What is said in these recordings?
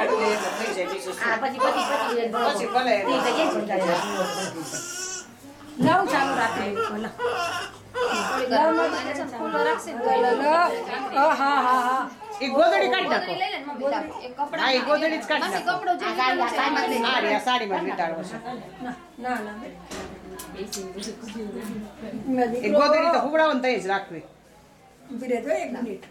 બિલાડી લે એટલે થઈ જાય બીજું શું. પછી ભલે લવ ચાલુ રાખે હા હા હા એ ગોદડી કાઢ નાખો. હા એ ગોદડી જ કાઢ નાખો. હા રે આ સાડીમાં વીંટાળવો છે. ના ના એ ગોદડી તો હુવડાવો ને તઈ જ રાખવી. ઊભી રહેજો 1 મિનિટ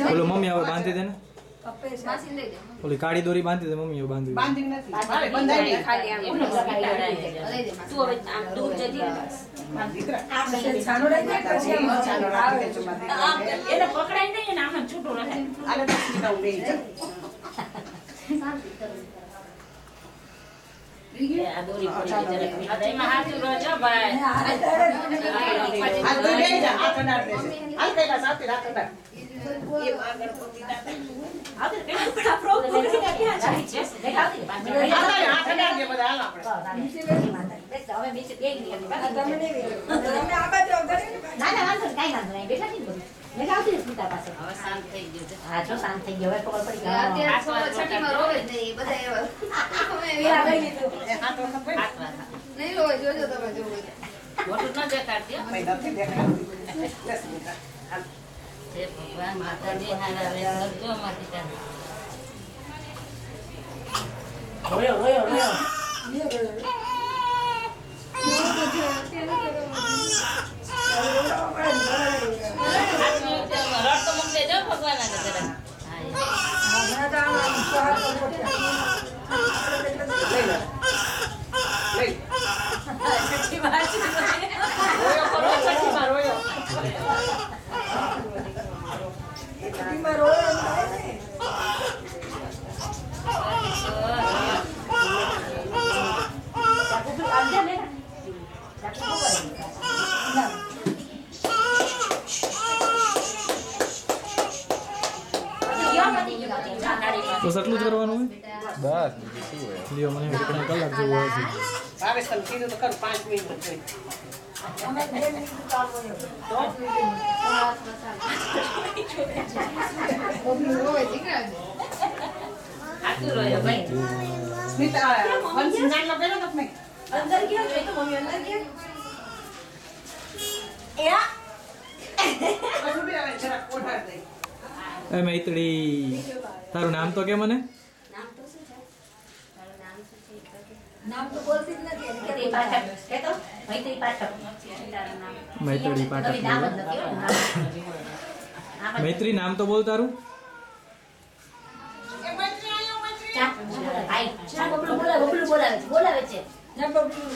બોલો મમ્મી હવે બાંધી દે ને ઓલી કાળી દોરી બાંધી દે મમ્મી હવે બાંધી દે બાંધી નથી. મારે બંધાઈ નહીં. ખાલી આમ તું હવે આમ દૂર જજે દીકરા છાનો રાખી પછી ચાલો રાખી દેજો મારા દીકરાને. એને પકડાઈ નહીં ને આમ છૂટું રહે આલે પછી હું લઈ જાઉં. આ દોરી પડી જરા હાથમાં હાથ રોજો ભાઈ આ તો લઈ જા આ કનાર દેશે. હાલ કઈલા સાથે રાખ કનાર. એ આગળ પતી દાતા. આ તો કેટલા ફ્રોક પકડી ક્યાં જાય છે દેખાતી આ કનાર દે બધા હાલ આપણે. હવે બીજે એક નહીં તમે આ બાજુ ના ના વાંધો કાઈ વાંધો નહીં બેઠા નહીં બધું મેં આવતી જ પિતા પાસે હવે શાંત થઈ ગયું છે હા જો શાંત થઈ ગયો હવે ખબર પડી ગઈ અત્યારે છઠ્ઠીમાં રોવે જ નહીં બધા એવા અમે વેલા લઈ લીધું આ તો ખબર નહીં રોવે જોજો તમે જોવો મોટું ન દેખાડતી ભાઈ નથી દેખાડતી. બસ બેટા. હાલ. હે ભગવાન માતાજી હારા રે કરજો માતી રોયો રોયો રોયો રડતો મૂકી દેજો ભગવાન ના જરા લઈ લે. લઈ. છઠ્ઠી વાર છે રોયો કરો છઠ્ઠીમાં રોયો. બસ આટલું જ કરવાનું હોય બસ લ્યો મને આપણે કલાક જેવું હોય છે ભાવેશ તને કીધું તો ખરું 5 મિનિટ જ જોઈ. આટલું રોયો ભાઈ સ્મિતા વંશી નાનલો પહેરો તો નહીં. અંદર ગયો છે તો મમ્મી અંદર ગયો બસ ઊભી રહે જરા કોઠાર દે. એ મૈત્રી તારું નામ તો કે મને નામ તો બોલતી જ નથી મૈત્રી પાઠક કે તો મૈત્રી પાઠક મૈત્રી પાઠક નામ જ નથી મૈત્રી નામ તો બોલ તારું એ મૈત્રી આયો મૈત્રી. ચા ભાઈ ચા બબલું બોલાવે છે બોલાવે છે ના બબલું